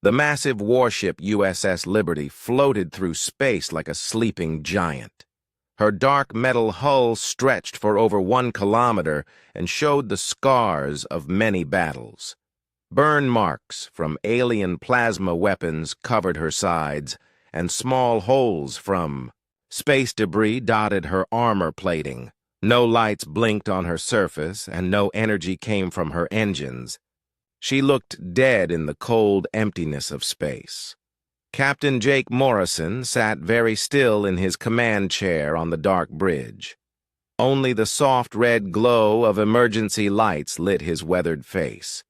The massive warship USS Liberty floated through space like a sleeping giant. Her dark metal hull stretched for over 1 kilometer and showed the scars of many battles. Burn marks from alien plasma weapons covered her sides, and small holes from space debris dotted her armor plating. No lights blinked on her surface, and no energy came from her engines. She looked dead in the cold emptiness of space. Captain Jake Morrison sat very still in his command chair on the dark bridge. Only the soft red glow of emergency lights lit his weathered face.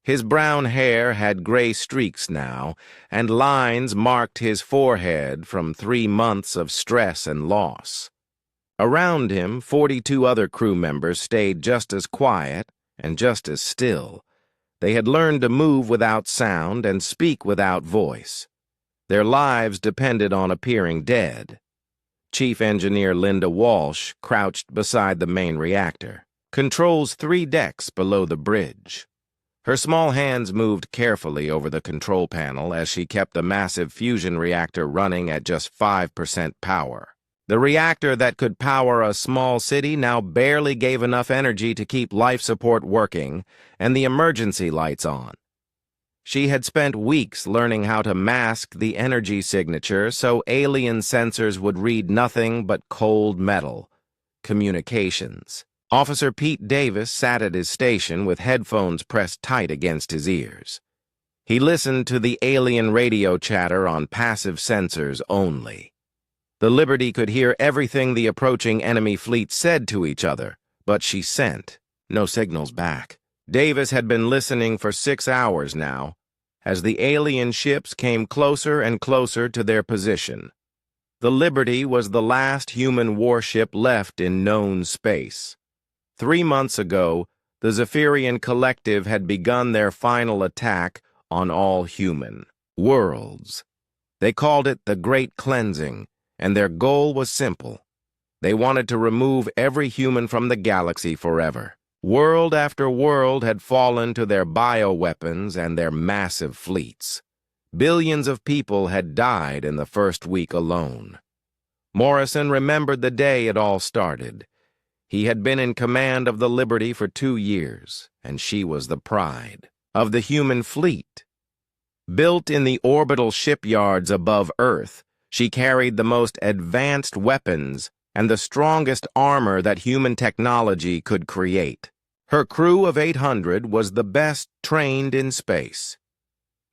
His brown hair had gray streaks now, and lines marked his forehead from 3 months of stress and loss. Around him, 42 other crew members stayed just as quiet and just as still. They had learned to move without sound and speak without voice. Their lives depended on appearing dead. Chief Engineer Linda Walsh crouched beside the main reactor, controls 3 decks below the bridge. Her small hands moved carefully over the control panel as she kept the massive fusion reactor running at just 5% power. The reactor that could power a small city now barely gave enough energy to keep life support working and the emergency lights on. She had spent weeks learning how to mask the energy signature so alien sensors would read nothing but cold metal. Communications. Officer Pete Davis sat at his station with headphones pressed tight against his ears. He listened to the alien radio chatter on passive sensors only. The Liberty could hear everything the approaching enemy fleet said to each other, but she sent no signals back. Davis had been listening for 6 hours now, as the alien ships came closer and closer to their position. The Liberty was the last human warship left in known space. 3 months ago, the Zephyrian Collective had begun their final attack on all human worlds. They called it the Great Cleansing, and their goal was simple. They wanted to remove every human from the galaxy forever. World after world had fallen to their bioweapons and their massive fleets. Billions of people had died in the first week alone. Morrison remembered the day it all started. He had been in command of the Liberty for 2 years, and she was the pride of the human fleet. Built in the orbital shipyards above Earth, she carried the most advanced weapons and the strongest armor that human technology could create. Her crew of 800 was the best trained in space.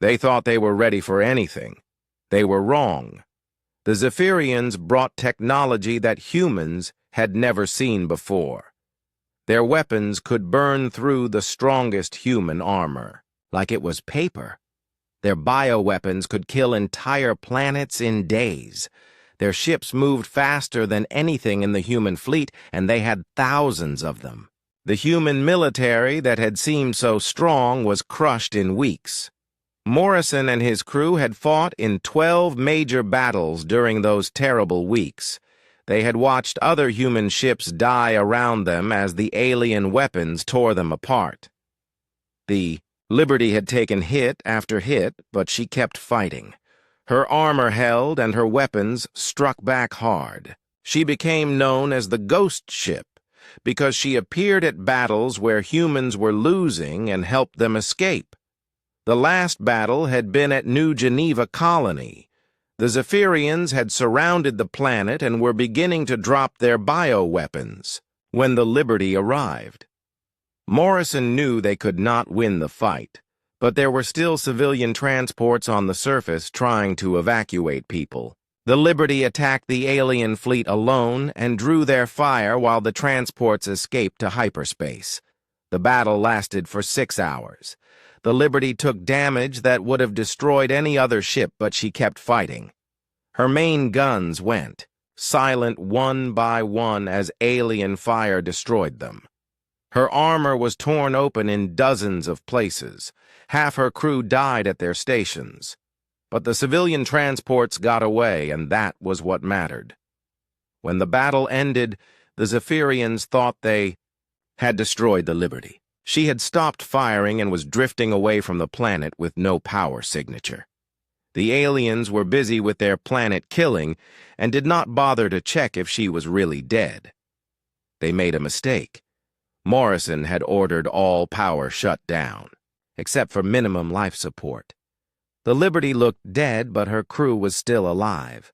They thought they were ready for anything. They were wrong. The Zephyrians brought technology that humans had never seen before. Their weapons could burn through the strongest human armor, like it was paper. Their bioweapons could kill entire planets in days. Their ships moved faster than anything in the human fleet, and they had thousands of them. The human military that had seemed so strong was crushed in weeks. Morrison and his crew had fought in 12 major battles during those terrible weeks. They had watched other human ships die around them as the alien weapons tore them apart. The Liberty had taken hit after hit, but she kept fighting. Her armor held and her weapons struck back hard. She became known as the Ghost Ship because she appeared at battles where humans were losing and helped them escape. The last battle had been at New Geneva Colony. The Zephyrians had surrounded the planet and were beginning to drop their bioweapons when the Liberty arrived. Morrison knew they could not win the fight, but there were still civilian transports on the surface trying to evacuate people. The Liberty attacked the alien fleet alone and drew their fire while the transports escaped to hyperspace. The battle lasted for 6 hours. The Liberty took damage that would have destroyed any other ship, but she kept fighting. Her main guns went, silent one by one as alien fire destroyed them. Her armor was torn open in dozens of places. Half her crew died at their stations. But the civilian transports got away, and that was what mattered. When the battle ended, the Zephyrians thought they had destroyed the Liberty. She had stopped firing and was drifting away from the planet with no power signature. The aliens were busy with their planet killing and did not bother to check if she was really dead. They made a mistake. Morrison had ordered all power shut down, except for minimum life support. The Liberty looked dead, but her crew was still alive.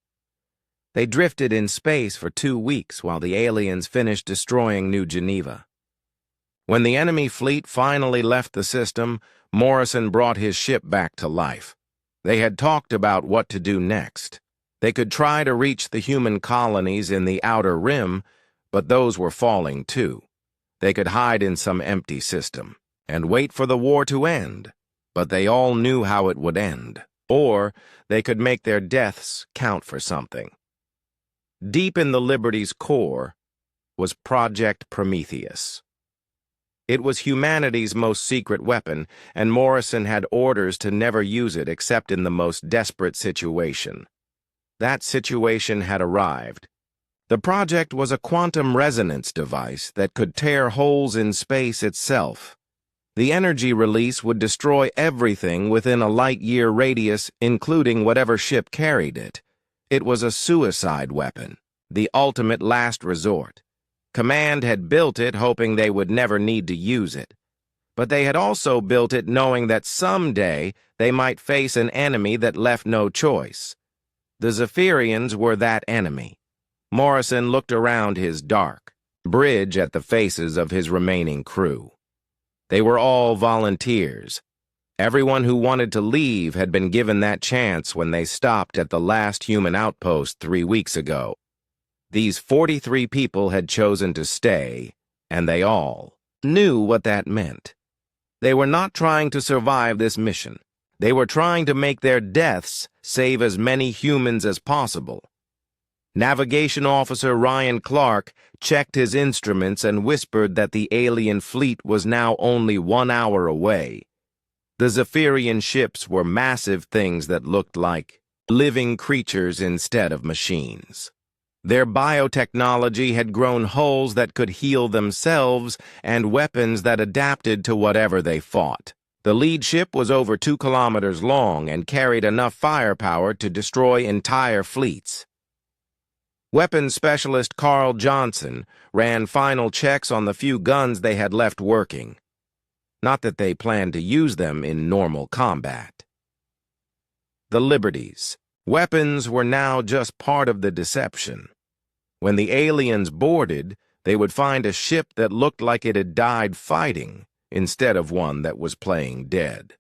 They drifted in space for 2 weeks while the aliens finished destroying New Geneva. When the enemy fleet finally left the system, Morrison brought his ship back to life. They had talked about what to do next. They could try to reach the human colonies in the outer rim, but those were falling too. They could hide in some empty system and wait for the war to end, but they all knew how it would end. Or they could make their deaths count for something. Deep in the Liberty's core was Project Prometheus. It was humanity's most secret weapon, and Morrison had orders to never use it except in the most desperate situation. That situation had arrived. The project was a quantum resonance device that could tear holes in space itself. The energy release would destroy everything within a light-year radius, including whatever ship carried it. It was a suicide weapon, the ultimate last resort. Command had built it hoping they would never need to use it. But they had also built it knowing that someday they might face an enemy that left no choice. The Zephyrians were that enemy. Morrison looked around his dark bridge at the faces of his remaining crew. They were all volunteers. Everyone who wanted to leave had been given that chance when they stopped at the last human outpost 3 weeks ago. These 43 people had chosen to stay, and they all knew what that meant. They were not trying to survive this mission. They were trying to make their deaths save as many humans as possible. Navigation Officer Ryan Clark checked his instruments and whispered that the alien fleet was now only 1 hour away. The Zephyrian ships were massive things that looked like living creatures instead of machines. Their biotechnology had grown hulls that could heal themselves and weapons that adapted to whatever they fought. The lead ship was over 2 kilometers long and carried enough firepower to destroy entire fleets. Weapons specialist Carl Johnson ran final checks on the few guns they had left working. Not that they planned to use them in normal combat. The Liberties. Weapons were now just part of the deception. When the aliens boarded, they would find a ship that looked like it had died fighting instead of one that was playing dead.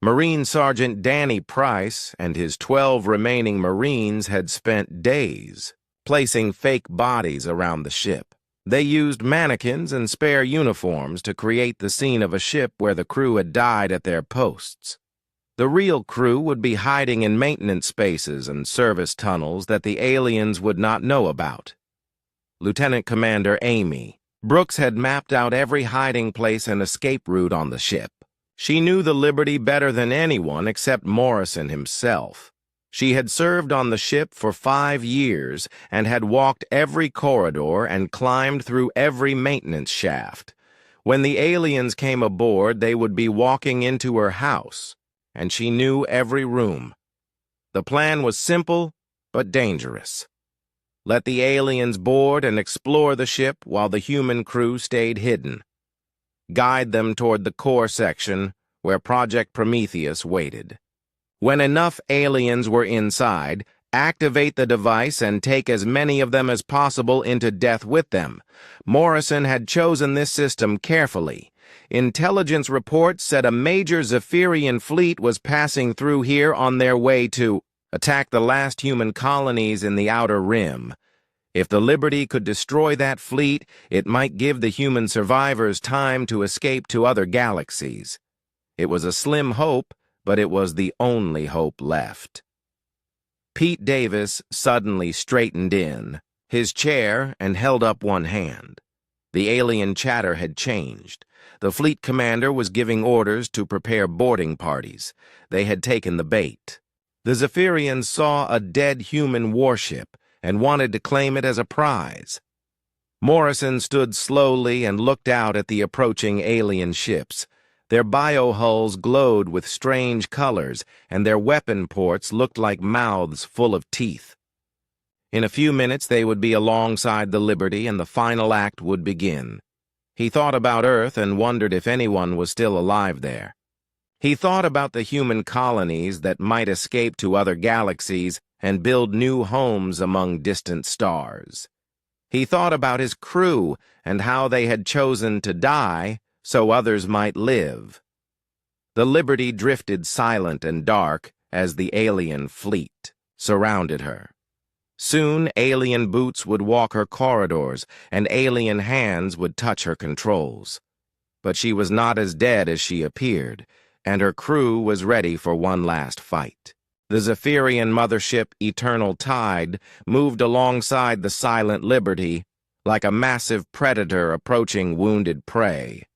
Marine Sergeant Danny Price and his 12 remaining Marines had spent days placing fake bodies around the ship. They used mannequins and spare uniforms to create the scene of a ship where the crew had died at their posts. The real crew would be hiding in maintenance spaces and service tunnels that the aliens would not know about. Lieutenant Commander Amy Brooks had mapped out every hiding place and escape route on the ship. She knew the Liberty better than anyone except Morrison himself. She had served on the ship for 5 years and had walked every corridor and climbed through every maintenance shaft. When the aliens came aboard, they would be walking into her house, and she knew every room. The plan was simple but dangerous. Let the aliens board and explore the ship while the human crew stayed hidden. Guide them toward the core section where Project Prometheus waited. When enough aliens were inside, activate the device and take as many of them as possible into death with them. Morrison had chosen this system carefully. Intelligence reports said a major Zephyrian fleet was passing through here on their way to attack the last human colonies in the outer rim. If the Liberty could destroy that fleet, it might give the human survivors time to escape to other galaxies. It was a slim hope, but it was the only hope left. Pete Davis suddenly straightened in his chair and held up one hand. The alien chatter had changed. The fleet commander was giving orders to prepare boarding parties. They had taken the bait. The Zephyrians saw a dead human warship and wanted to claim it as a prize. Morrison stood slowly and looked out at the approaching alien ships. Their biohulls glowed with strange colors, and their weapon ports looked like mouths full of teeth. In a few minutes they would be alongside the Liberty, and the final act would begin. He thought about Earth and wondered if anyone was still alive there. He thought about the human colonies that might escape to other galaxies and build new homes among distant stars. He thought about his crew and how they had chosen to die so others might live. The Liberty drifted silent and dark as the alien fleet surrounded her. Soon alien boots would walk her corridors and alien hands would touch her controls. But she was not as dead as she appeared, and her crew was ready for one last fight. The Zephyrian mothership Eternal Tide moved alongside the silent Liberty like a massive predator approaching wounded prey.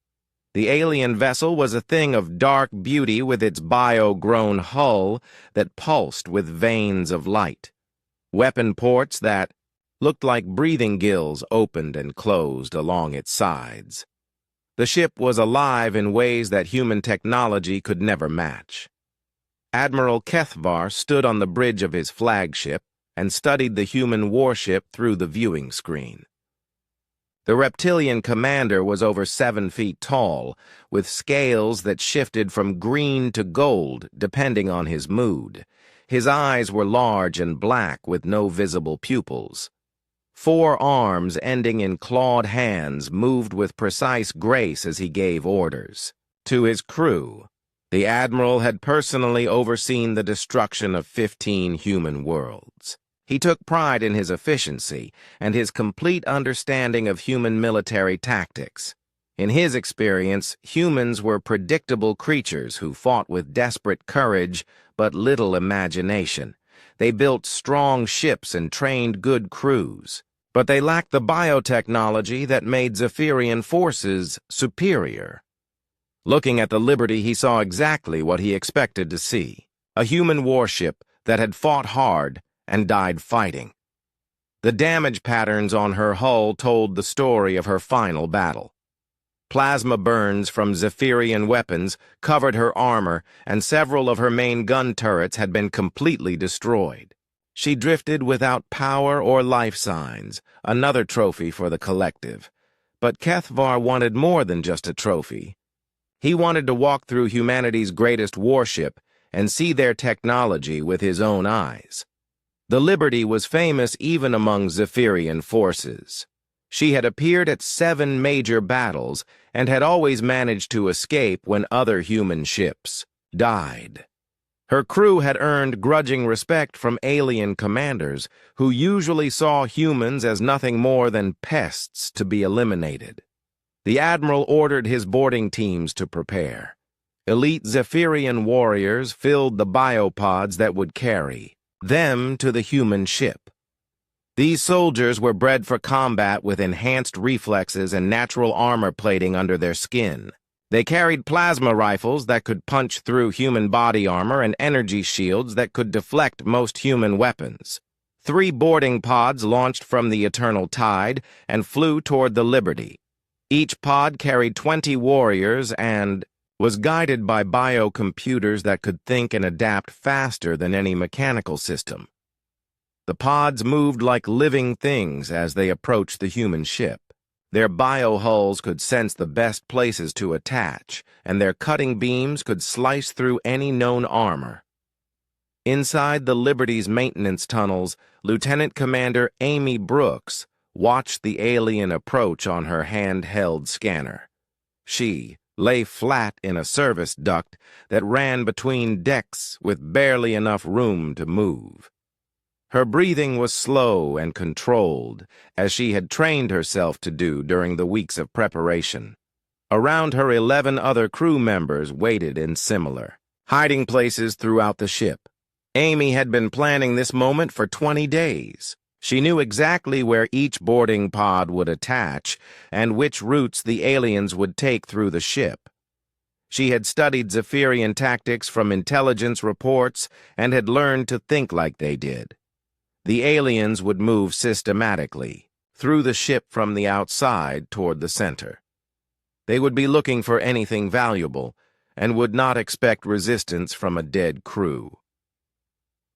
The alien vessel was a thing of dark beauty with its bio-grown hull that pulsed with veins of light. Weapon ports that looked like breathing gills opened and closed along its sides. The ship was alive in ways that human technology could never match. Admiral Kethvar stood on the bridge of his flagship and studied the human warship through the viewing screen. The reptilian commander was over 7 feet tall, with scales that shifted from green to gold depending on his mood. His eyes were large and black with no visible pupils. 4 arms ending in clawed hands moved with precise grace as he gave orders. To his crew, the Admiral had personally overseen the destruction of 15 human worlds. He took pride in his efficiency and his complete understanding of human military tactics. In his experience, humans were predictable creatures who fought with desperate courage but little imagination. They built strong ships and trained good crews, but they lacked the biotechnology that made Zephyrian forces superior. Looking at the Liberty, he saw exactly what he expected to see: a human warship that had fought hard and died fighting. The damage patterns on her hull told the story of her final battle. Plasma burns from Zephyrian weapons covered her armor, and several of her main gun turrets had been completely destroyed. She drifted without power or life signs, another trophy for the collective. But Kethvar wanted more than just a trophy. He wanted to walk through humanity's greatest warship and see their technology with his own eyes. The Liberty was famous even among Zephyrian forces. She had appeared at 7 major battles and had always managed to escape when other human ships died. Her crew had earned grudging respect from alien commanders who usually saw humans as nothing more than pests to be eliminated. The Admiral ordered his boarding teams to prepare. Elite Zephyrian warriors filled the biopods that would carry them to the human ship. These soldiers were bred for combat with enhanced reflexes and natural armor plating under their skin. They carried plasma rifles that could punch through human body armor and energy shields that could deflect most human weapons. 3 boarding pods launched from the Eternal Tide and flew toward the Liberty. Each pod carried 20 warriors and was guided by biocomputers that could think and adapt faster than any mechanical system. The pods moved like living things as they approached the human ship. Their biohulls could sense the best places to attach, and their cutting beams could slice through any known armor. Inside the Liberty's maintenance tunnels, Lieutenant Commander Amy Brooks watched the alien approach on her handheld scanner. She lay flat in a service duct that ran between decks with barely enough room to move. Her breathing was slow and controlled, as she had trained herself to do during the weeks of preparation. Around her, 11 other crew members waited in similar hiding places throughout the ship. Amy had been planning this moment for 20 days. She knew exactly where each boarding pod would attach and which routes the aliens would take through the ship. She had studied Zephyrian tactics from intelligence reports and had learned to think like they did. The aliens would move systematically, through the ship from the outside toward the center. They would be looking for anything valuable and would not expect resistance from a dead crew.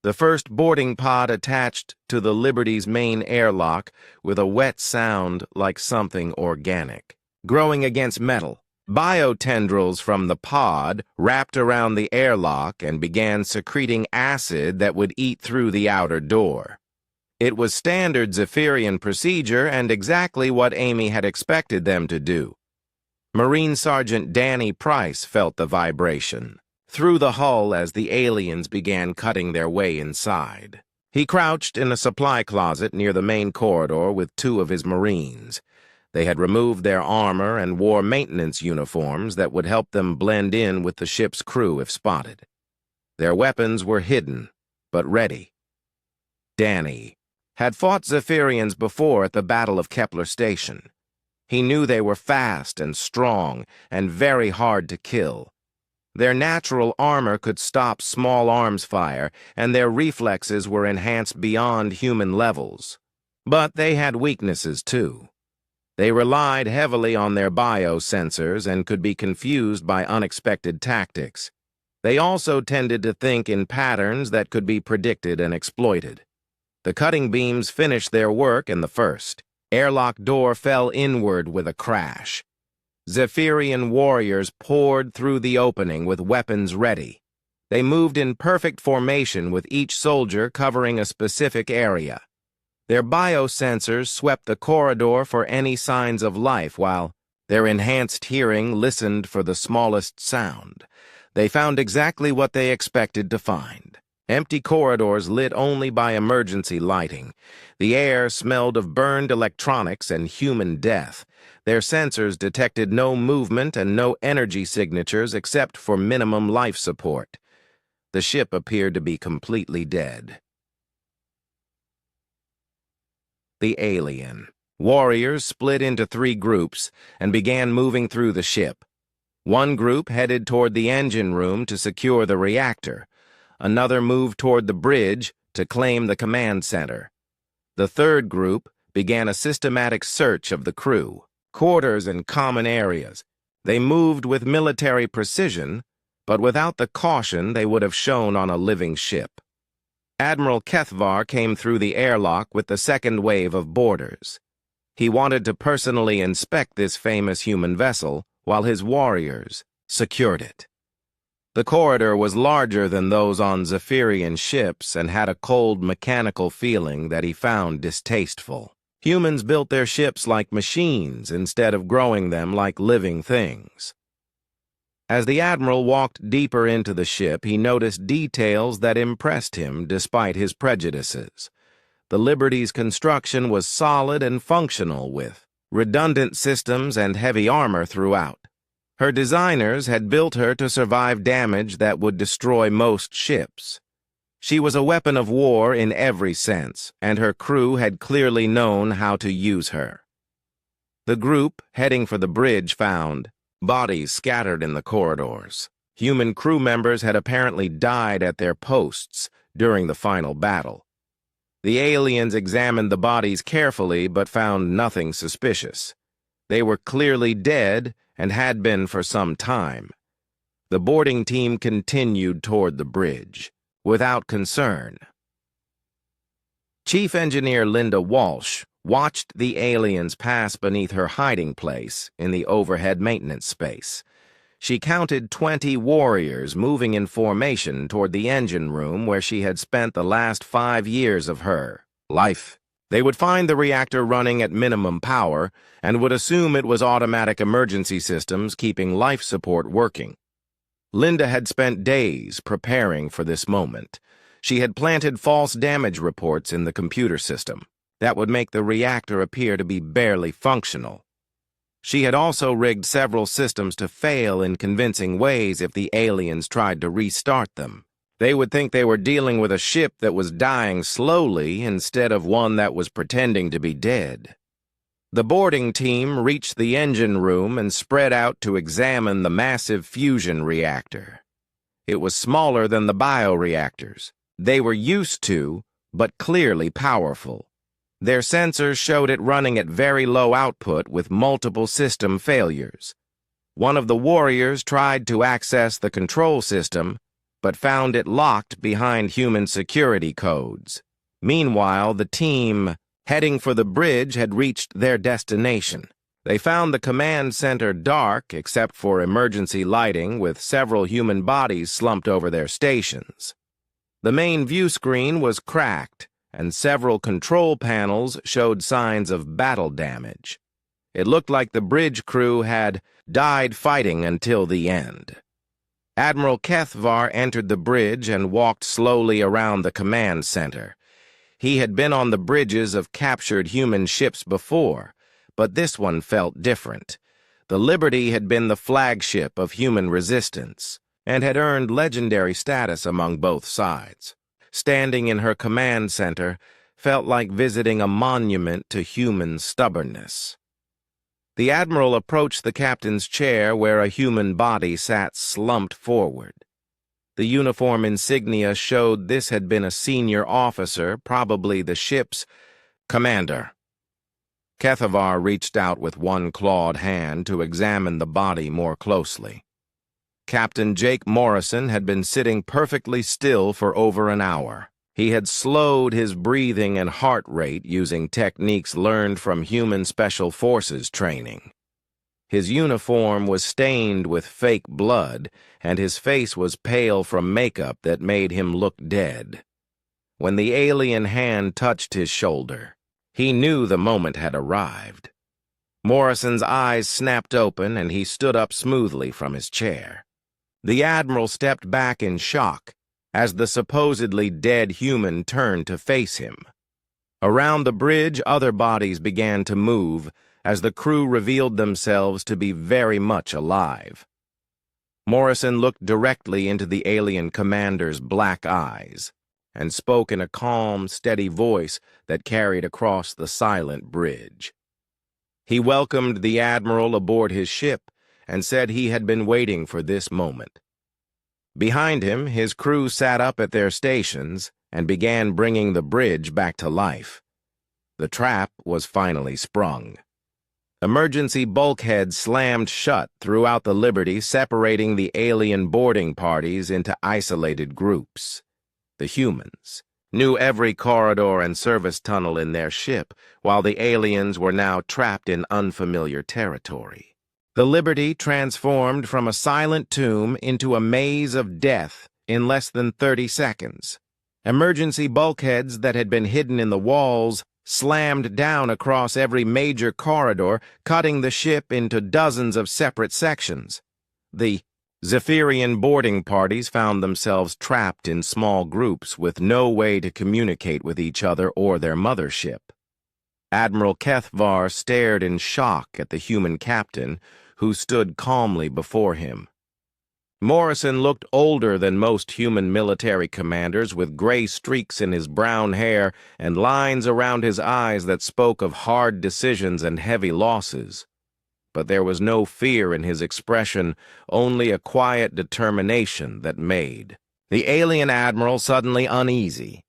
The first boarding pod attached to the Liberty's main airlock with a wet sound like something organic, growing against metal. Biotendrils from the pod wrapped around the airlock and began secreting acid that would eat through the outer door. It was standard Zephyrian procedure and exactly what Amy had expected them to do. Marine Sergeant Danny Price felt the vibration through the hull as the aliens began cutting their way inside. He crouched in a supply closet near the main corridor with two of his Marines. They had removed their armor and wore maintenance uniforms that would help them blend in with the ship's crew if spotted. Their weapons were hidden, but ready. Danny had fought Zephyrians before at the Battle of Kepler Station. He knew they were fast and strong and very hard to kill. Their natural armor could stop small arms fire, and their reflexes were enhanced beyond human levels. But they had weaknesses, too. They relied heavily on their biosensors and could be confused by unexpected tactics. They also tended to think in patterns that could be predicted and exploited. The cutting beams finished their work in the first. Airlock door fell inward with a crash. Zephyrian warriors poured through the opening with weapons ready. They moved in perfect formation with each soldier covering a specific area. Their biosensors swept the corridor for any signs of life while their enhanced hearing listened for the smallest sound. They found exactly what they expected to find. Empty corridors lit only by emergency lighting. The air smelled of burned electronics and human death. Their sensors detected no movement and no energy signatures except for minimum life support. The ship appeared to be completely dead. The alien warriors split into 3 groups and began moving through the ship. One group headed toward the engine room to secure the reactor. Another moved toward the bridge to claim the command center. The third group began a systematic search of the crew, quarters and common areas. They moved with military precision, but without the caution they would have shown on a living ship. Admiral Kethvar came through the airlock with the second wave of boarders. He wanted to personally inspect this famous human vessel while his warriors secured it. The corridor was larger than those on Zephyrian ships and had a cold mechanical feeling that he found distasteful. Humans built their ships like machines instead of growing them like living things. As the Admiral walked deeper into the ship, he noticed details that impressed him despite his prejudices. The Liberty's construction was solid and functional with redundant systems and heavy armor throughout. Her designers had built her to survive damage that would destroy most ships. She was a weapon of war in every sense, and her crew had clearly known how to use her. The group, heading for the bridge, found bodies scattered in the corridors. Human crew members had apparently died at their posts during the final battle. The aliens examined the bodies carefully but found nothing suspicious. They were clearly dead and had been for some time. The boarding team continued toward the bridge, without concern. Chief Engineer Linda Walsh watched the aliens pass beneath her hiding place in the overhead maintenance space. She counted 20 warriors moving in formation toward the engine room where she had spent the last 5 years of her life. They would find the reactor running at minimum power and would assume it was automatic emergency systems keeping life support working. Linda had spent days preparing for this moment. She had planted false damage reports in the computer system that would make the reactor appear to be barely functional. She had also rigged several systems to fail in convincing ways if the aliens tried to restart them. They would think they were dealing with a ship that was dying slowly instead of one that was pretending to be dead. The boarding team reached the engine room and spread out to examine the massive fusion reactor. It was smaller than the bioreactors they were used to, but clearly powerful. Their sensors showed it running at very low output with multiple system failures. One of the warriors tried to access the control system, but found it locked behind human security codes. Meanwhile, the team heading for the bridge had reached their destination. They found the command center dark except for emergency lighting, with several human bodies slumped over their stations. The main view screen was cracked, and several control panels showed signs of battle damage. It looked like the bridge crew had died fighting until the end. Admiral Kethvar entered the bridge and walked slowly around the command center. He had been on the bridges of captured human ships before, but this one felt different. The Liberty had been the flagship of human resistance and had earned legendary status among both sides. Standing in her command center felt like visiting a monument to human stubbornness. The Admiral approached the captain's chair where a human body sat slumped forward. The uniform insignia showed this had been a senior officer, probably the ship's commander. Kethavar reached out with one clawed hand to examine the body more closely. Captain Jake Morrison had been sitting perfectly still for over an hour. He had slowed his breathing and heart rate using techniques learned from human special forces training. His uniform was stained with fake blood, and his face was pale from makeup that made him look dead. When the alien hand touched his shoulder, he knew the moment had arrived. Morrison's eyes snapped open, and he stood up smoothly from his chair. The Admiral stepped back in shock as the supposedly dead human turned to face him. Around the bridge, other bodies began to move as the crew revealed themselves to be very much alive. Morrison looked directly into the alien commander's black eyes and spoke in a calm, steady voice that carried across the silent bridge. He welcomed the Admiral aboard his ship and said he had been waiting for this moment. Behind him, his crew sat up at their stations and began bringing the bridge back to life. The trap was finally sprung. Emergency bulkheads slammed shut throughout the Liberty, separating the alien boarding parties into isolated groups. The humans knew every corridor and service tunnel in their ship, while the aliens were now trapped in unfamiliar territory. The Liberty transformed from a silent tomb into a maze of death in less than 30 seconds. Emergency bulkheads that had been hidden in the walls slammed down across every major corridor, cutting the ship into dozens of separate sections. The Zephyrian boarding parties found themselves trapped in small groups with no way to communicate with each other or their mothership. Admiral Kethvar stared in shock at the human captain, who stood calmly before him. Morrison looked older than most human military commanders, with gray streaks in his brown hair and lines around his eyes that spoke of hard decisions and heavy losses. But there was no fear in his expression, only a quiet determination that made the alien admiral suddenly uneasy.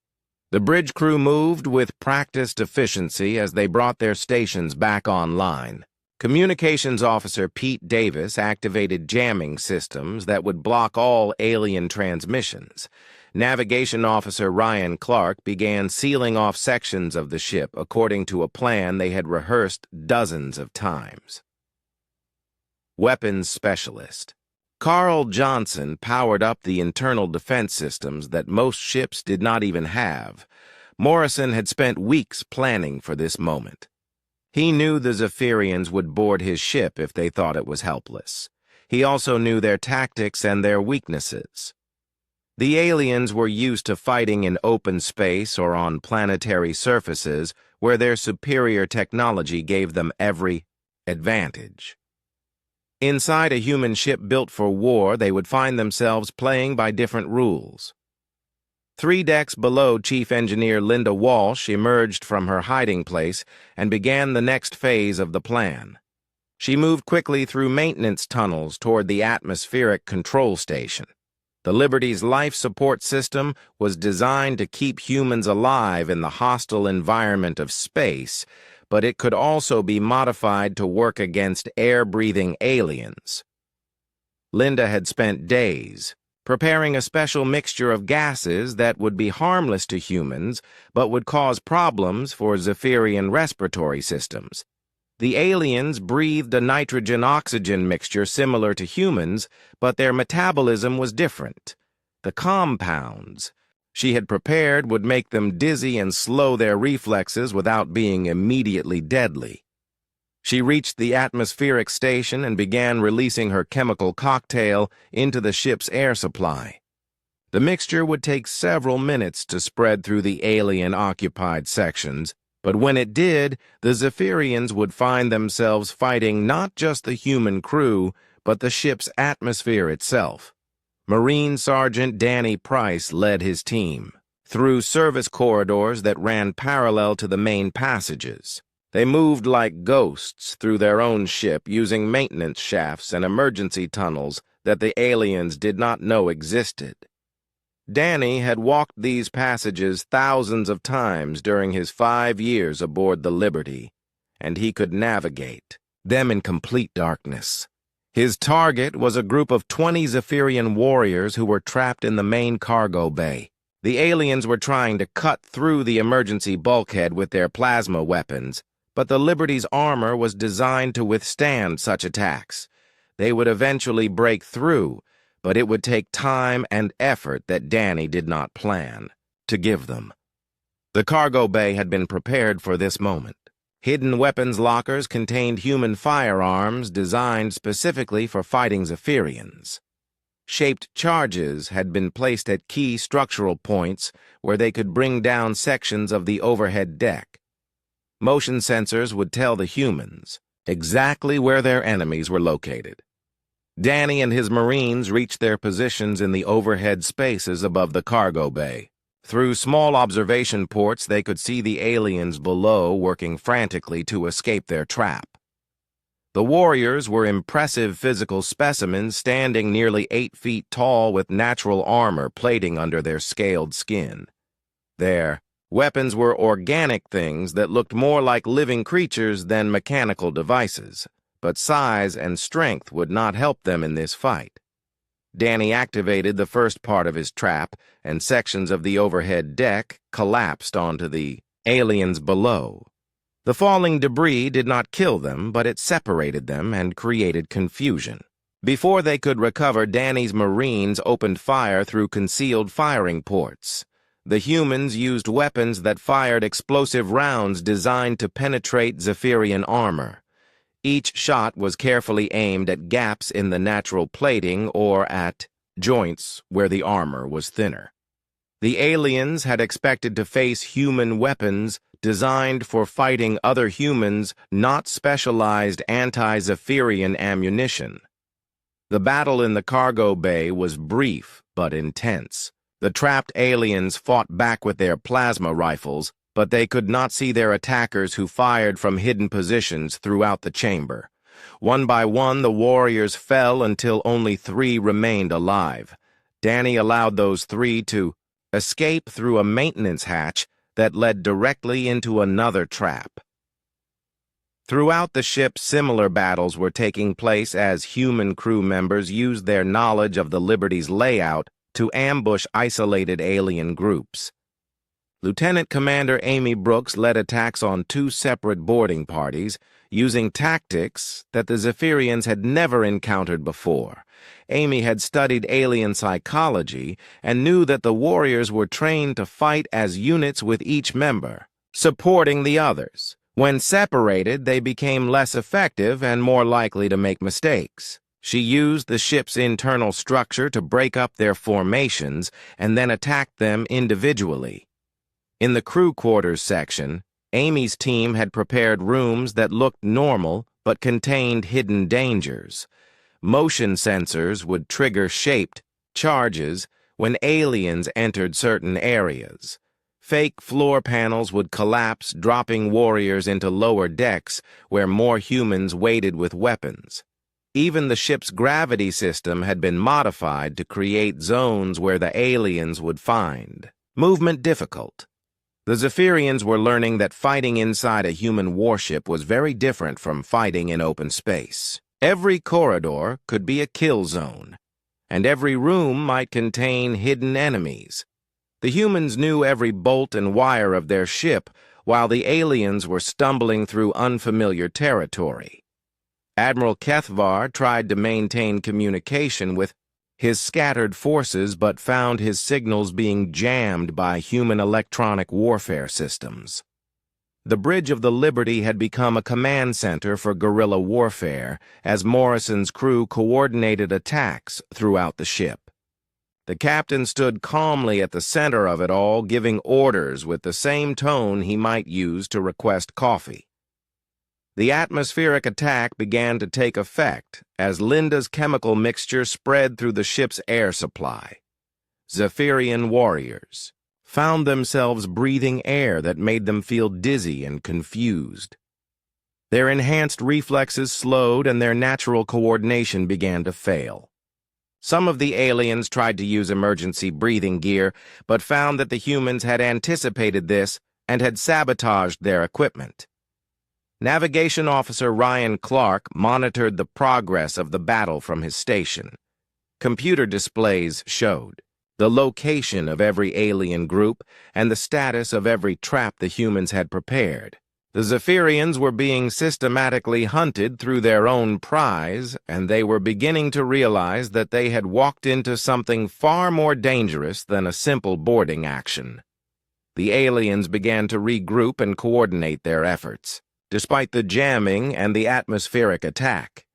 The bridge crew moved with practiced efficiency as they brought their stations back online. Communications Officer Pete Davis activated jamming systems that would block all alien transmissions. Navigation Officer Ryan Clark began sealing off sections of the ship according to a plan they had rehearsed dozens of times. Weapons Specialist Carl Johnson powered up the internal defense systems that most ships did not even have. Morrison had spent weeks planning for this moment. He knew the Zephyrians would board his ship if they thought it was helpless. He also knew their tactics and their weaknesses. The aliens were used to fighting in open space or on planetary surfaces where their superior technology gave them every advantage. Inside a human ship built for war, they would find themselves playing by different rules. 3 decks below, Chief Engineer Linda Walsh emerged from her hiding place and began the next phase of the plan. She moved quickly through maintenance tunnels toward the atmospheric control station. The Liberty's life support system was designed to keep humans alive in the hostile environment of space, but it could also be modified to work against air-breathing aliens. Linda had spent days preparing a special mixture of gases that would be harmless to humans but would cause problems for Zephyrian respiratory systems. The aliens breathed a nitrogen-oxygen mixture similar to humans, but their metabolism was different. The compounds she had prepared would make them dizzy and slow their reflexes without being immediately deadly. She reached the atmospheric station and began releasing her chemical cocktail into the ship's air supply. The mixture would take several minutes to spread through the alien-occupied sections, but when it did, the Zephyrians would find themselves fighting not just the human crew, but the ship's atmosphere itself. Marine Sergeant Danny Price led his team through service corridors that ran parallel to the main passages. They moved like ghosts through their own ship using maintenance shafts and emergency tunnels that the aliens did not know existed. Danny had walked these passages thousands of times during his 5 years aboard the Liberty, and he could navigate them in complete darkness. His target was a group of 20 Zephyrian warriors who were trapped in the main cargo bay. The aliens were trying to cut through the emergency bulkhead with their plasma weapons, but the Liberty's armor was designed to withstand such attacks. They would eventually break through, but it would take time and effort that Danny did not plan to give them. The cargo bay had been prepared for this moment. Hidden weapons lockers contained human firearms designed specifically for fighting Zephyrians. Shaped charges had been placed at key structural points where they could bring down sections of the overhead deck. Motion sensors would tell the humans exactly where their enemies were located. Danny and his Marines reached their positions in the overhead spaces above the cargo bay. Through small observation ports, they could see the aliens below working frantically to escape their trap. The warriors were impressive physical specimens standing nearly 8 feet tall with natural armor plating under their scaled skin. Their weapons were organic things that looked more like living creatures than mechanical devices, but size and strength would not help them in this fight. Danny activated the first part of his trap, and sections of the overhead deck collapsed onto the aliens below. The falling debris did not kill them, but it separated them and created confusion. Before they could recover, Danny's Marines opened fire through concealed firing ports. The humans used weapons that fired explosive rounds designed to penetrate Zephyrian armor. Each shot was carefully aimed at gaps in the natural plating or at joints where the armor was thinner. The aliens had expected to face human weapons designed for fighting other humans, not specialized anti-Zephyrian ammunition. The battle in the cargo bay was brief but intense. The trapped aliens fought back with their plasma rifles, but they could not see their attackers who fired from hidden positions throughout the chamber. One by one, the warriors fell until only 3 remained alive. Danny allowed those 3 to escape through a maintenance hatch that led directly into another trap. Throughout the ship, similar battles were taking place as human crew members used their knowledge of the Liberty's layout to ambush isolated alien groups. Lieutenant Commander Amy Brooks led attacks on 2 separate boarding parties, using tactics that the Zephyrians had never encountered before. Amy had studied alien psychology and knew that the warriors were trained to fight as units with each member, supporting the others. When separated, they became less effective and more likely to make mistakes. She used the ship's internal structure to break up their formations and then attacked them individually. In the crew quarters section, Amy's team had prepared rooms that looked normal but contained hidden dangers. Motion sensors would trigger shaped charges when aliens entered certain areas. Fake floor panels would collapse, dropping warriors into lower decks where more humans waited with weapons. Even the ship's gravity system had been modified to create zones where the aliens would find movement difficult. The Zephyrians were learning that fighting inside a human warship was very different from fighting in open space. Every corridor could be a kill zone, and every room might contain hidden enemies. The humans knew every bolt and wire of their ship, while the aliens were stumbling through unfamiliar territory. Admiral Kethvar tried to maintain communication with his scattered forces but found his signals being jammed by human electronic warfare systems. The bridge of the Liberty had become a command center for guerrilla warfare as Morrison's crew coordinated attacks throughout the ship. The captain stood calmly at the center of it all, giving orders with the same tone he might use to request coffee. The atmospheric attack began to take effect as Linda's chemical mixture spread through the ship's air supply. Zephyrian warriors found themselves breathing air that made them feel dizzy and confused. Their enhanced reflexes slowed and their natural coordination began to fail. Some of the aliens tried to use emergency breathing gear, but found that the humans had anticipated this and had sabotaged their equipment. Navigation Officer Ryan Clark monitored the progress of the battle from his station. Computer displays showed the location of every alien group and the status of every trap the humans had prepared. The Zephyrians were being systematically hunted through their own prize, and they were beginning to realize that they had walked into something far more dangerous than a simple boarding action. The aliens began to regroup and coordinate their efforts. Despite the jamming and the atmospheric attack,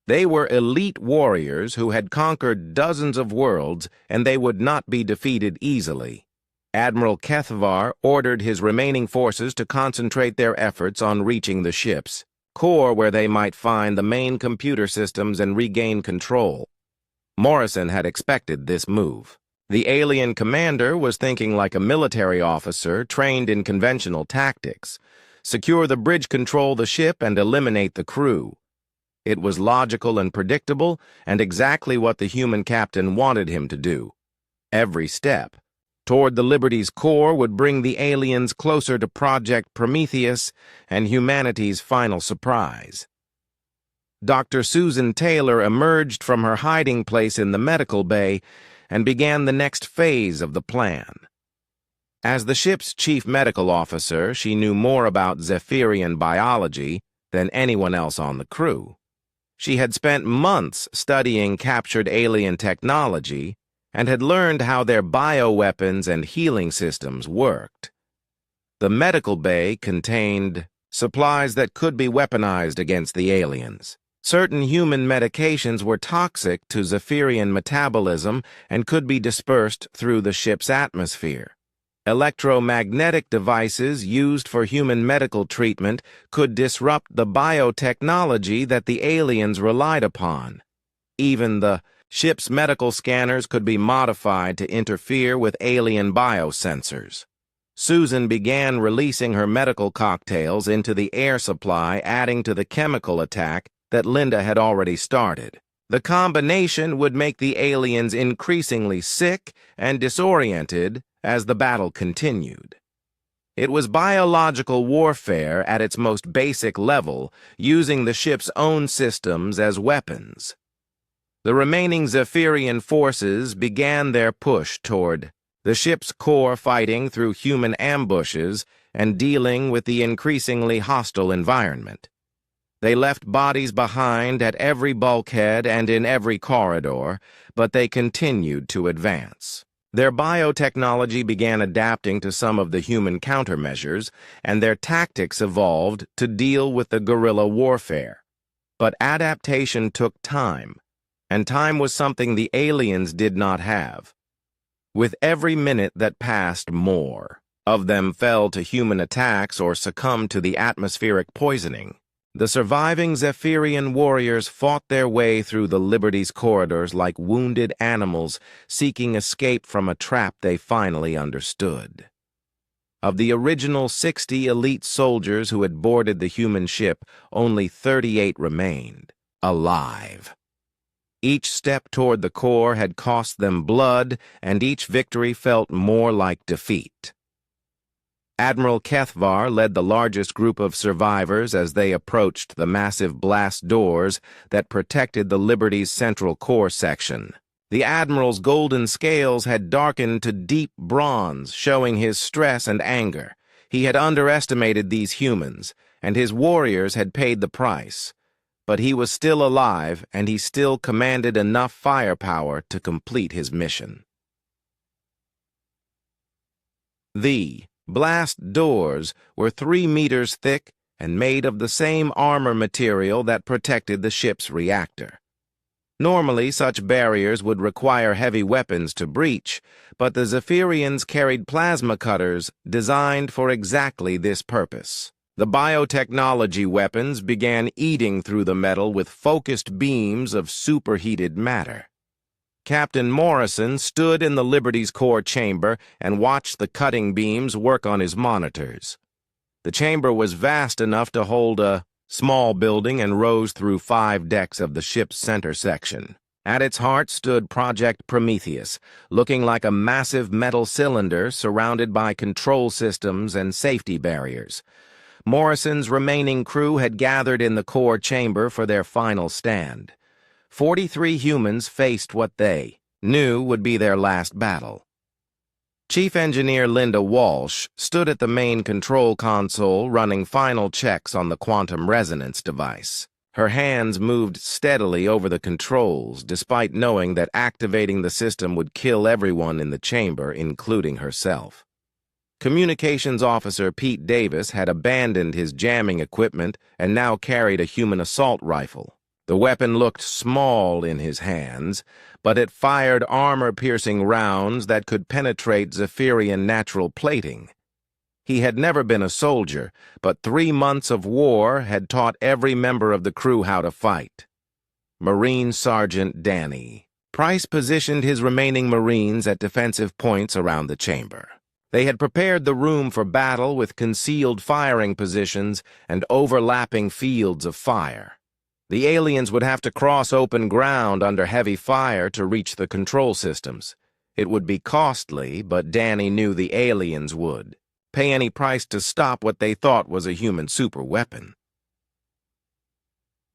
they were elite warriors who had conquered dozens of worlds, and they would not be defeated easily. Admiral Kethvar ordered his remaining forces to concentrate their efforts on reaching the ship's core where they might find the main computer systems and regain control. Morrison had expected this move. The alien commander was thinking like a military officer trained in conventional tactics. Secure the bridge, control the ship, and eliminate the crew. It was logical and predictable, and exactly what the human captain wanted him to do. Every step toward the Liberty's core would bring the aliens closer to Project Prometheus and humanity's final surprise. Dr. Susan Taylor emerged from her hiding place in the medical bay and began the next phase of the plan. As the ship's chief medical officer, she knew more about Zephyrian biology than anyone else on the crew. She had spent months studying captured alien technology and had learned how their bioweapons and healing systems worked. The medical bay contained supplies that could be weaponized against the aliens. Certain human medications were toxic to Zephyrian metabolism and could be dispersed through the ship's atmosphere. Electromagnetic devices used for human medical treatment could disrupt the biotechnology that the aliens relied upon. Even the ship's medical scanners could be modified to interfere with alien biosensors. Susan began releasing her medical cocktails into the air supply, adding to the chemical attack that Linda had already started. The combination would make the aliens increasingly sick and disoriented as the battle continued. It was biological warfare at its most basic level, using the ship's own systems as weapons. The remaining Zephyrian forces began their push toward the ship's core, fighting through human ambushes and dealing with the increasingly hostile environment. They left bodies behind at every bulkhead and in every corridor, but they continued to advance. Their biotechnology began adapting to some of the human countermeasures, and their tactics evolved to deal with the guerrilla warfare. But adaptation took time, and time was something the aliens did not have. With every minute that passed, more of them fell to human attacks or succumbed to the atmospheric poisoning. The surviving Zephyrian warriors fought their way through the Liberty's corridors like wounded animals seeking escape from a trap they finally understood. Of the original 60 elite soldiers who had boarded the human ship, only 38 remained. alive. Each step toward the core had cost them blood, and each victory felt more like defeat. Admiral Kethvar led the largest group of survivors as they approached the massive blast doors that protected the Liberty's central core section. The Admiral's golden scales had darkened to deep bronze, showing his stress and anger. He had underestimated these humans, and his warriors had paid the price. But he was still alive, and he still commanded enough firepower to complete his mission. The blast doors were 3 meters thick and made of the same armor material that protected the ship's reactor. Normally, such barriers would require heavy weapons to breach, but the Zephyrians carried plasma cutters designed for exactly this purpose. The biotechnology weapons began eating through the metal with focused beams of superheated matter. Captain Morrison stood in the Liberty's core chamber and watched the cutting beams work on his monitors. The chamber was vast enough to hold a small building and rose through 5 decks of the ship's center section. At its heart stood Project Prometheus, looking like a massive metal cylinder surrounded by control systems and safety barriers. Morrison's remaining crew had gathered in the core chamber for their final stand. 43 humans faced what they knew would be their last battle. Chief Engineer Linda Walsh stood at the main control console running final checks on the quantum resonance device. Her hands moved steadily over the controls, despite knowing that activating the system would kill everyone in the chamber, including herself. Communications Officer Pete Davis had abandoned his jamming equipment and now carried a human assault rifle. The weapon looked small in his hands, but it fired armor-piercing rounds that could penetrate Zephyrian natural plating. He had never been a soldier, but 3 months of war had taught every member of the crew how to fight. Marine Sergeant Danny Price positioned his remaining Marines at defensive points around the chamber. They had prepared the room for battle with concealed firing positions and overlapping fields of fire. The aliens would have to cross open ground under heavy fire to reach the control systems. It would be costly, but Danny knew the aliens would pay any price to stop what they thought was a human superweapon.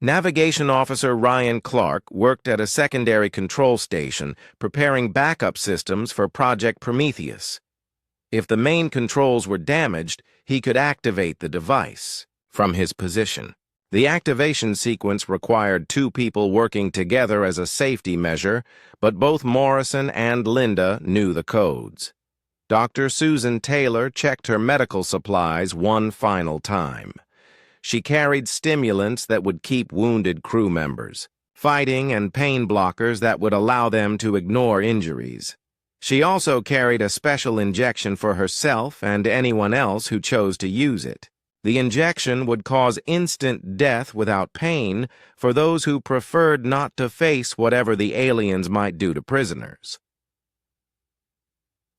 Navigation Officer Ryan Clark worked at a secondary control station preparing backup systems for Project Prometheus. If the main controls were damaged, he could activate the device from his position. The activation sequence required 2 people working together as a safety measure, but both Morrison and Linda knew the codes. Dr. Susan Taylor checked her medical supplies one final time. She carried stimulants that would keep wounded crew members, fighting and pain blockers that would allow them to ignore injuries. She also carried a special injection for herself and anyone else who chose to use it. The injection would cause instant death without pain for those who preferred not to face whatever the aliens might do to prisoners.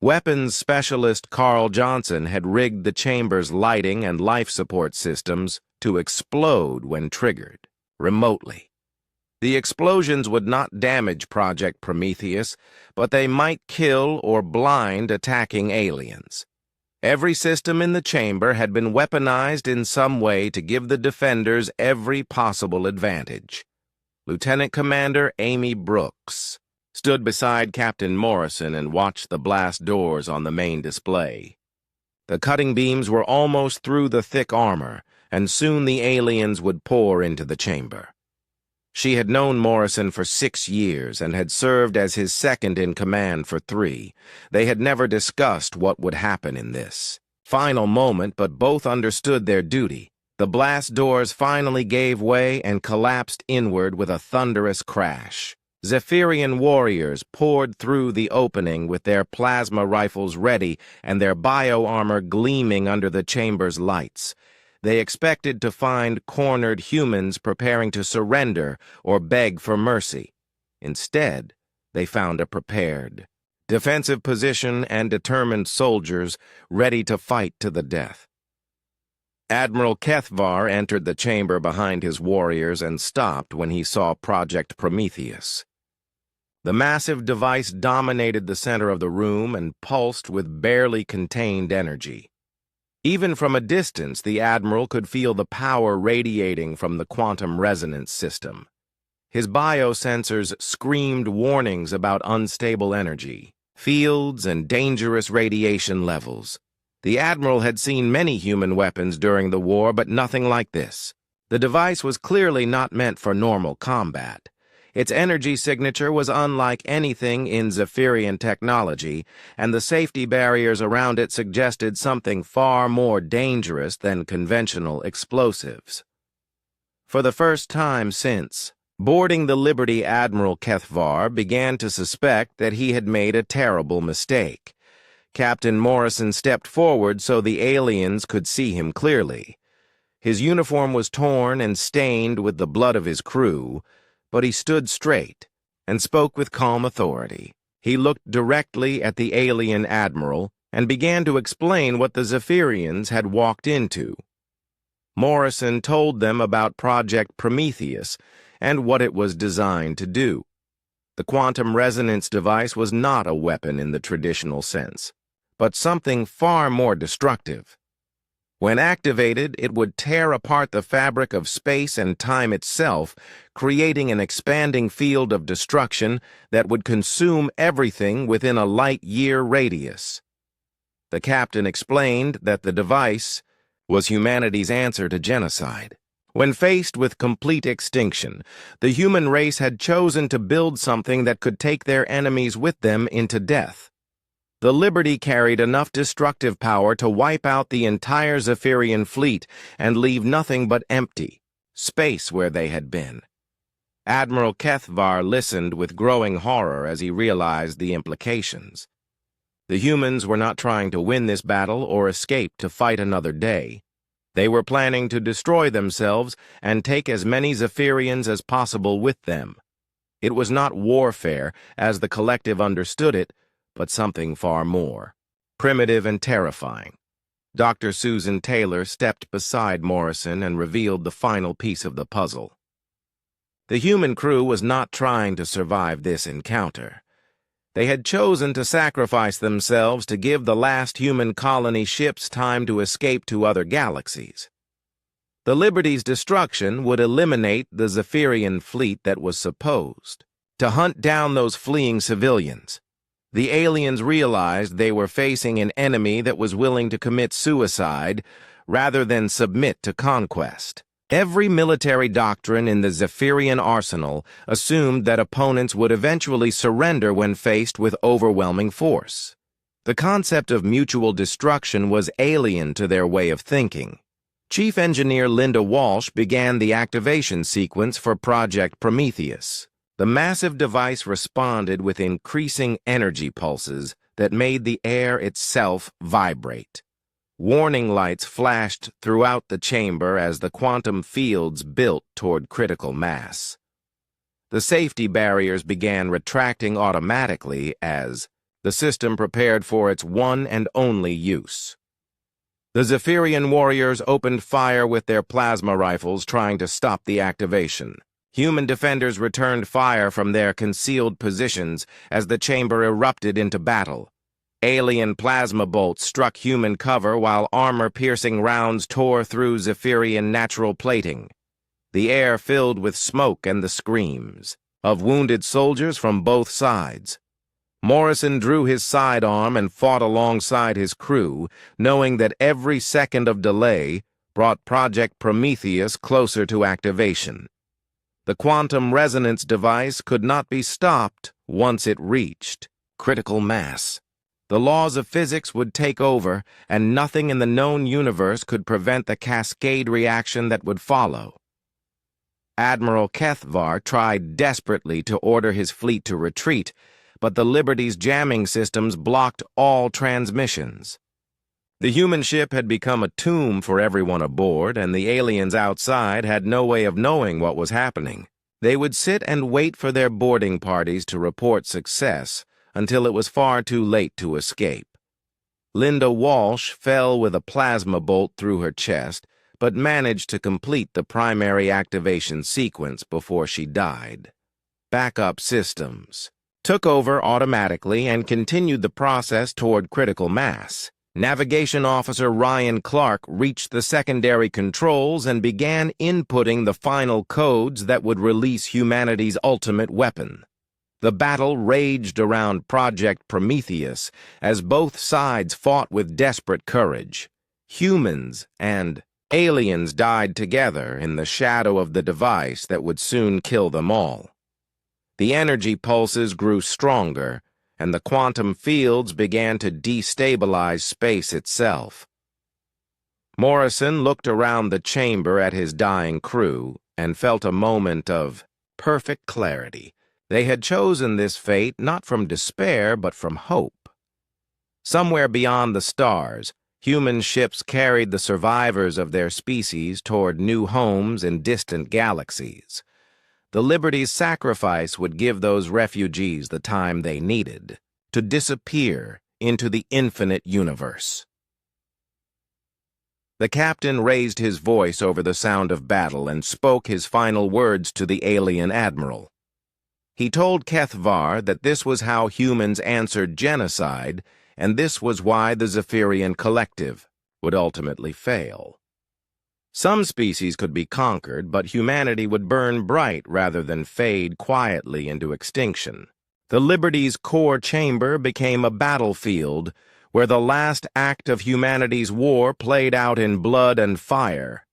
Weapons specialist Carl Johnson had rigged the chamber's lighting and life support systems to explode when triggered, remotely. The explosions would not damage Project Prometheus, but they might kill or blind attacking aliens. Every system in the chamber had been weaponized in some way to give the defenders every possible advantage. Lieutenant Commander Amy Brooks stood beside Captain Morrison and watched the blast doors on the main display. The cutting beams were almost through the thick armor, and soon the aliens would pour into the chamber. She had known Morrison for 6 years and had served as his second-in-command for 3. They had never discussed what would happen in this final moment, but both understood their duty. The blast doors finally gave way and collapsed inward with a thunderous crash. Zephyrian warriors poured through the opening with their plasma rifles ready and their bio-armor gleaming under the chamber's lights. They expected to find cornered humans preparing to surrender or beg for mercy. Instead, they found a prepared, defensive position and determined soldiers ready to fight to the death. Admiral Kethvar entered the chamber behind his warriors and stopped when he saw Project Prometheus. The massive device dominated the center of the room and pulsed with barely contained energy. Even from a distance, the Admiral could feel the power radiating from the quantum resonance system. His biosensors screamed warnings about unstable energy, fields, and dangerous radiation levels. The Admiral had seen many human weapons during the war, but nothing like this. The device was clearly not meant for normal combat. Its energy signature was unlike anything in Zephyrian technology, and the safety barriers around it suggested something far more dangerous than conventional explosives. For the first time since boarding the Liberty, Admiral Kethvar began to suspect that he had made a terrible mistake. Captain Morrison stepped forward so the aliens could see him clearly. His uniform was torn and stained with the blood of his crew, but he stood straight and spoke with calm authority. He looked directly at the alien admiral and began to explain what the Zephyrians had walked into. Morrison told them about Project Prometheus and what it was designed to do. The quantum resonance device was not a weapon in the traditional sense, but something far more destructive. When activated, it would tear apart the fabric of space and time itself, creating an expanding field of destruction that would consume everything within a light-year radius. The captain explained that the device was humanity's answer to genocide. When faced with complete extinction, the human race had chosen to build something that could take their enemies with them into death. The Liberty carried enough destructive power to wipe out the entire Zephyrian fleet and leave nothing but empty space where they had been. Admiral Kethvar listened with growing horror as he realized the implications. The humans were not trying to win this battle or escape to fight another day. They were planning to destroy themselves and take as many Zephyrians as possible with them. It was not warfare, as the collective understood it, but something far more primitive and terrifying. Dr. Susan Taylor stepped beside Morrison and revealed the final piece of the puzzle. The human crew was not trying to survive this encounter. They had chosen to sacrifice themselves to give the last human colony ships time to escape to other galaxies. The Liberty's destruction would eliminate the Zephyrian fleet that was supposed to hunt down those fleeing civilians. The aliens realized they were facing an enemy that was willing to commit suicide rather than submit to conquest. Every military doctrine in the Zephyrian arsenal assumed that opponents would eventually surrender when faced with overwhelming force. The concept of mutual destruction was alien to their way of thinking. Chief Engineer Linda Walsh began the activation sequence for Project Prometheus. The massive device responded with increasing energy pulses that made the air itself vibrate. Warning lights flashed throughout the chamber as the quantum fields built toward critical mass. The safety barriers began retracting automatically as the system prepared for its one and only use. The Zephyrian warriors opened fire with their plasma rifles, trying to stop the activation. Human defenders returned fire from their concealed positions as the chamber erupted into battle. Alien plasma bolts struck human cover while armor-piercing rounds tore through Zephyrian natural plating. The air filled with smoke and the screams of wounded soldiers from both sides. Morrison drew his sidearm and fought alongside his crew, knowing that every second of delay brought Project Prometheus closer to activation. The quantum resonance device could not be stopped once it reached critical mass. The laws of physics would take over, and nothing in the known universe could prevent the cascade reaction that would follow. Admiral Kethvar tried desperately to order his fleet to retreat, but the Liberty's jamming systems blocked all transmissions. The human ship had become a tomb for everyone aboard, and the aliens outside had no way of knowing what was happening. They would sit and wait for their boarding parties to report success until it was far too late to escape. Linda Walsh fell with a plasma bolt through her chest, but managed to complete the primary activation sequence before she died. Backup systems took over automatically and continued the process toward critical mass. Navigation Officer Ryan Clark reached the secondary controls and began inputting the final codes that would release humanity's ultimate weapon. The battle raged around Project Prometheus as both sides fought with desperate courage. Humans and aliens died together in the shadow of the device that would soon kill them all. The energy pulses grew stronger, and the quantum fields began to destabilize space itself. Morrison looked around the chamber at his dying crew and felt a moment of perfect clarity. They had chosen this fate not from despair but from hope. Somewhere beyond the stars, human ships carried the survivors of their species toward new homes in distant galaxies. The Liberty's sacrifice would give those refugees the time they needed to disappear into the infinite universe. The captain raised his voice over the sound of battle and spoke his final words to the alien admiral. He told Kethvar that this was how humans answered genocide, and this was why the Zephyrian Collective would ultimately fail. Some species could be conquered, but humanity would burn bright rather than fade quietly into extinction. The Liberty's core chamber became a battlefield where the last act of humanity's war played out in blood and fire.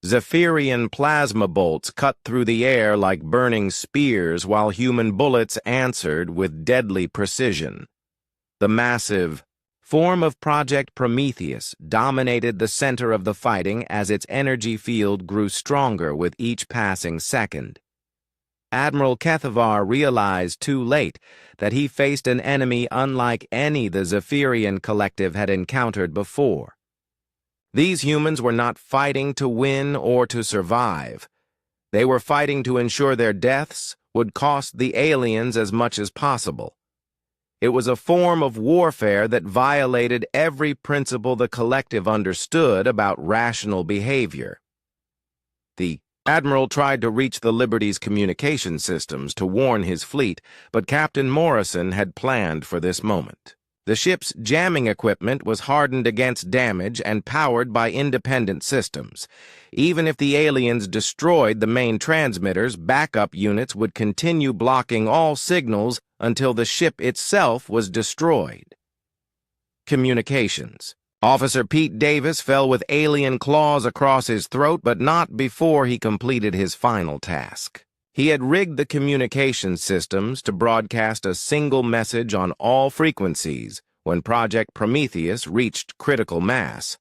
Zephyrian plasma bolts cut through the air like burning spears while human bullets answered with deadly precision. The massive form of Project Prometheus dominated the center of the fighting as its energy field grew stronger with each passing second. Admiral Kethvar realized too late that he faced an enemy unlike any the Zephyrian Collective had encountered before. These humans were not fighting to win or to survive. They were fighting to ensure their deaths would cost the aliens as much as possible. It was a form of warfare that violated every principle the Collective understood about rational behavior. The Admiral tried to reach the Liberty's communication systems to warn his fleet, but Captain Morrison had planned for this moment. The ship's jamming equipment was hardened against damage and powered by independent systems. Even if the aliens destroyed the main transmitters, backup units would continue blocking all signals until the ship itself was destroyed. Communications. Officer Pete Davis fell with alien claws across his throat, but not before he completed his final task. He had rigged the communication systems to broadcast a single message on all frequencies when Project Prometheus reached critical mass.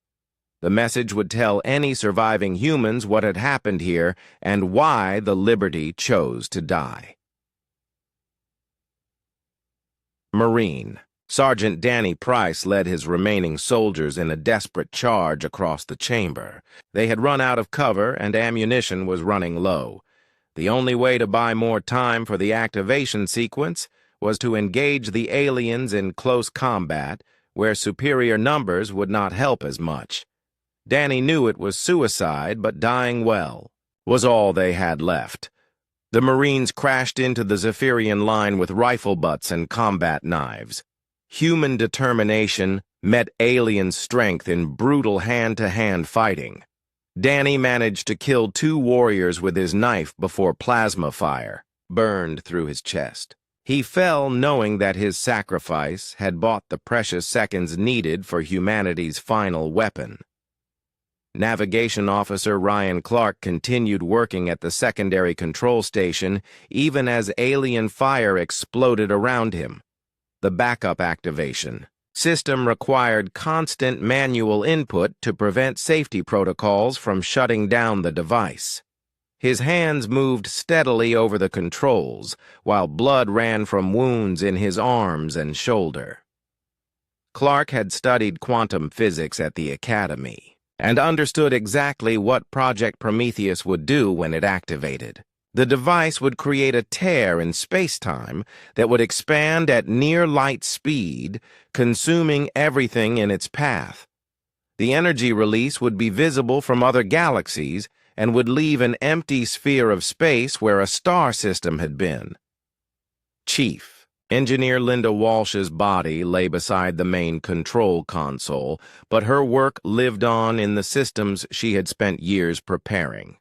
The message would tell any surviving humans what had happened here and why the Liberty chose to die. Marine. Sergeant Danny Price led his remaining soldiers in a desperate charge across the chamber. They had run out of cover and ammunition was running low. The only way to buy more time for the activation sequence was to engage the aliens in close combat, where superior numbers would not help as much. Danny knew it was suicide, but dying well was all they had left. The Marines crashed into the Zephyrian line with rifle butts and combat knives. Human determination met alien strength in brutal hand-to-hand fighting. Danny managed to kill 2 warriors with his knife before plasma fire burned through his chest. He fell knowing that his sacrifice had bought the precious seconds needed for humanity's final weapon. Navigation Officer Ryan Clark continued working at the secondary control station even as alien fire exploded around him. The backup activation system required constant manual input to prevent safety protocols from shutting down the device. His hands moved steadily over the controls, while blood ran from wounds in his arms and shoulder. Clark had studied quantum physics at the academy and understood exactly what Project Prometheus would do when it activated. The device would create a tear in space-time that would expand at near-light speed, consuming everything in its path. The energy release would be visible from other galaxies and would leave an empty sphere of space where a star system had been. Chief. Engineer Linda Walsh's body lay beside the main control console, but her work lived on in the systems she had spent years preparing.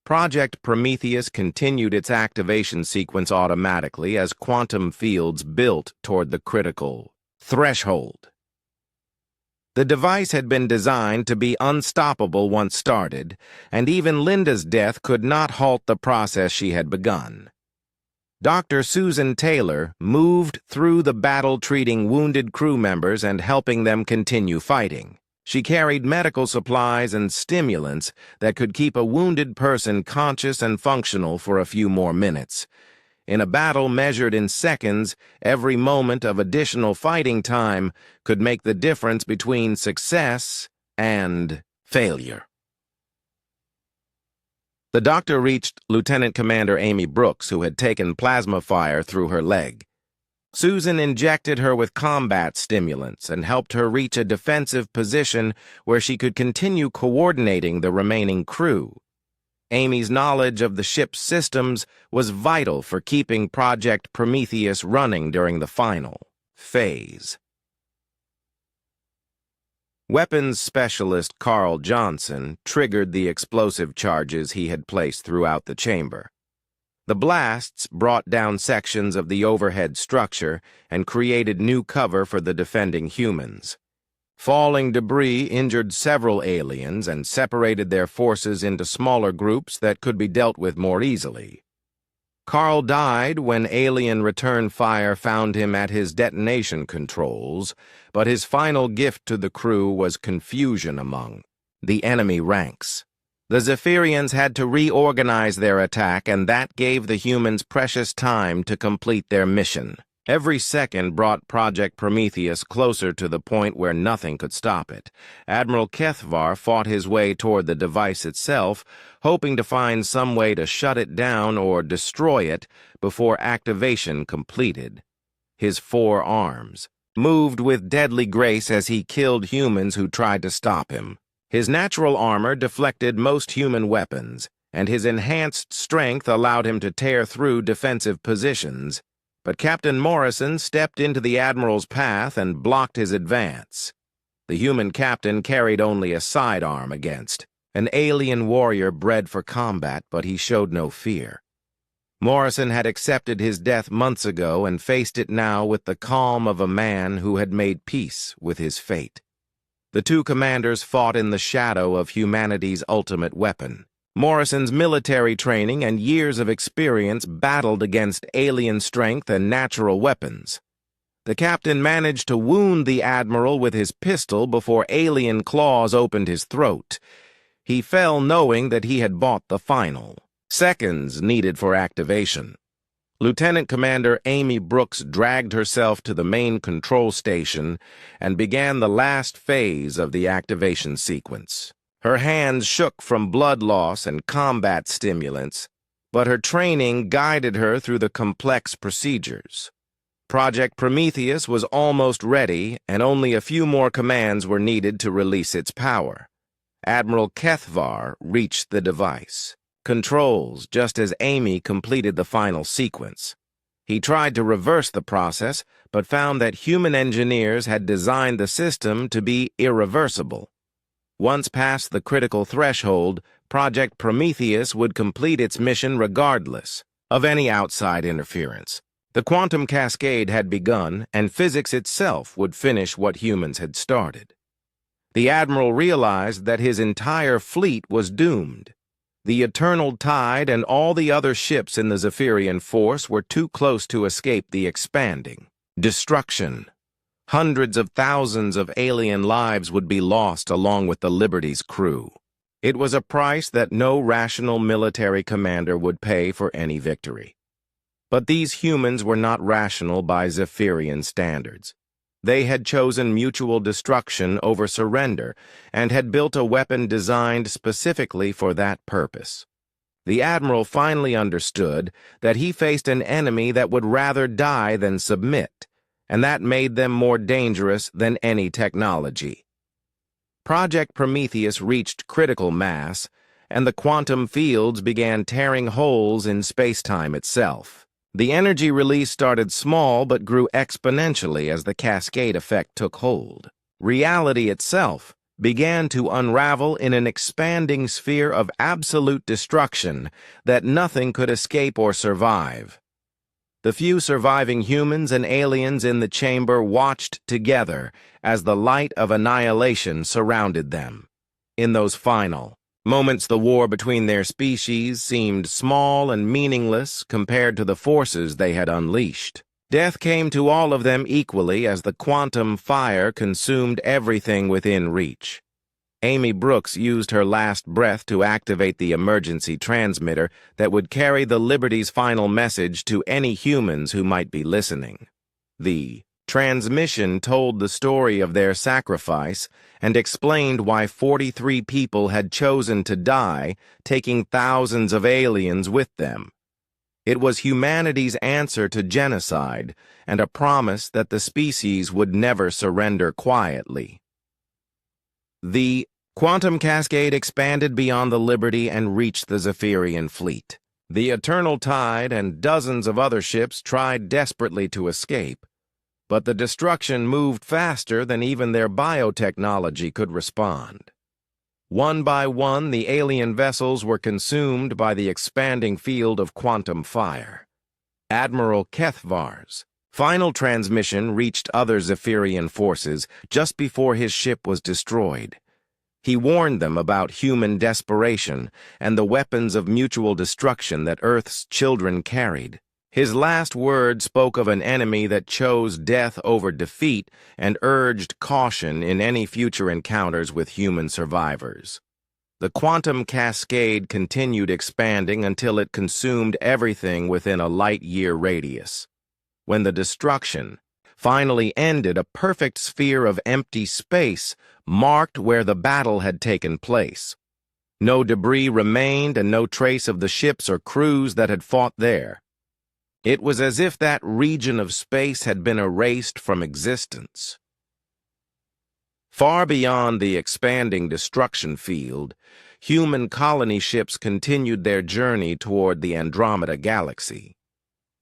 Project Prometheus continued its activation sequence automatically as quantum fields built toward the critical threshold. The device had been designed to be unstoppable once started, and even Linda's death could not halt the process she had begun. Dr. Susan Taylor moved through the battle treating wounded crew members and helping them continue fighting. She carried medical supplies and stimulants that could keep a wounded person conscious and functional for a few more minutes. In a battle measured in seconds, every moment of additional fighting time could make the difference between success and failure. The doctor reached Lieutenant Commander Amy Brooks, who had taken plasma fire through her leg. Susan injected her with combat stimulants and helped her reach a defensive position where she could continue coordinating the remaining crew. Amy's knowledge of the ship's systems was vital for keeping Project Prometheus running during the final phase. Weapons specialist Carl Johnson triggered the explosive charges he had placed throughout the chamber. The blasts brought down sections of the overhead structure and created new cover for the defending humans. Falling debris injured several aliens and separated their forces into smaller groups that could be dealt with more easily. Carl died when alien return fire found him at his detonation controls, but his final gift to the crew was confusion among the enemy ranks. The Zephyrians had to reorganize their attack, and that gave the humans precious time to complete their mission. Every second brought Project Prometheus closer to the point where nothing could stop it. Admiral Kethvar fought his way toward the device itself, hoping to find some way to shut it down or destroy it before activation completed. His 4 arms moved with deadly grace as he killed humans who tried to stop him. His natural armor deflected most human weapons, and his enhanced strength allowed him to tear through defensive positions. But Captain Morrison stepped into the Admiral's path and blocked his advance. The human captain carried only a sidearm against an alien warrior bred for combat, but he showed no fear. Morrison had accepted his death months ago and faced it now with the calm of a man who had made peace with his fate. The 2 commanders fought in the shadow of humanity's ultimate weapon. Morrison's military training and years of experience battled against alien strength and natural weapons. The captain managed to wound the Admiral with his pistol before alien claws opened his throat. He fell knowing that he had bought the final seconds needed for activation. Lieutenant Commander Amy Brooks dragged herself to the main control station and began the last phase of the activation sequence. Her hands shook from blood loss and combat stimulants, but her training guided her through the complex procedures. Project Prometheus was almost ready, and only a few more commands were needed to release its power. Admiral Kethvar reached the device controls just as Amy completed the final sequence. He tried to reverse the process, but found that human engineers had designed the system to be irreversible. Once past the critical threshold, Project Prometheus would complete its mission regardless of any outside interference. The quantum cascade had begun, and physics itself would finish what humans had started. The Admiral realized that his entire fleet was doomed. The Eternal Tide and all the other ships in the Zephyrian force were too close to escape the expanding destruction. Hundreds of thousands of alien lives would be lost along with the Liberty's crew. It was a price that no rational military commander would pay for any victory. But these humans were not rational by Zephyrian standards. They had chosen mutual destruction over surrender and had built a weapon designed specifically for that purpose. The Admiral finally understood that he faced an enemy that would rather die than submit, and that made them more dangerous than any technology. Project Prometheus reached critical mass, and the quantum fields began tearing holes in space-time itself. The energy release started small but grew exponentially as the cascade effect took hold. Reality itself began to unravel in an expanding sphere of absolute destruction that nothing could escape or survive. The few surviving humans and aliens in the chamber watched together as the light of annihilation surrounded them. In those final moments, the war between their species seemed small and meaningless compared to the forces they had unleashed. Death came to all of them equally as the quantum fire consumed everything within reach. Amy Brooks used her last breath to activate the emergency transmitter that would carry the Liberty's final message to any humans who might be listening. The transmission told the story of their sacrifice and explained why 43 people had chosen to die, taking thousands of aliens with them. It was humanity's answer to genocide and a promise that the species would never surrender quietly. The quantum cascade expanded beyond the Liberty and reached the Zephyrian fleet. The Eternal Tide and dozens of other ships tried desperately to escape, but the destruction moved faster than even their biotechnology could respond. One by one, the alien vessels were consumed by the expanding field of quantum fire. Admiral Kethvar's final transmission reached other Zephyrian forces just before his ship was destroyed. He warned them about human desperation and the weapons of mutual destruction that Earth's children carried. His last word spoke of an enemy that chose death over defeat and urged caution in any future encounters with human survivors. The quantum cascade continued expanding until it consumed everything within a light-year radius. When the destruction finally ended, a perfect sphere of empty space marked where the battle had taken place. No debris remained and no trace of the ships or crews that had fought there. It was as if that region of space had been erased from existence. Far beyond the expanding destruction field, human colony ships continued their journey toward the Andromeda Galaxy.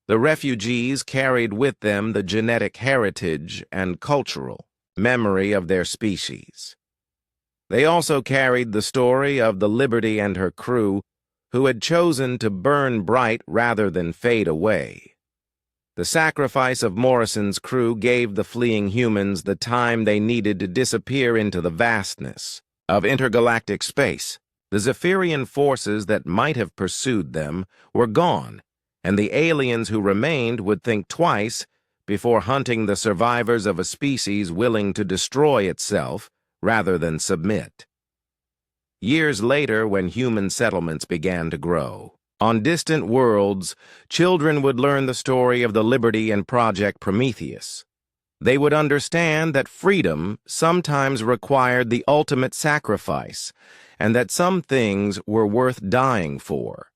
The refugees carried with them the genetic heritage and cultural memory of their species. They also carried the story of the Liberty and her crew, who had chosen to burn bright rather than fade away. The sacrifice of Morrison's crew gave the fleeing humans the time they needed to disappear into the vastness of intergalactic space. The Zephyrian forces that might have pursued them were gone, and the aliens who remained would think twice before hunting the survivors of a species willing to destroy itself rather than submit. Years later, when human settlements began to grow, on distant worlds, children would learn the story of the Liberty and Project Prometheus. They would understand that freedom sometimes required the ultimate sacrifice, and that some things were worth dying for.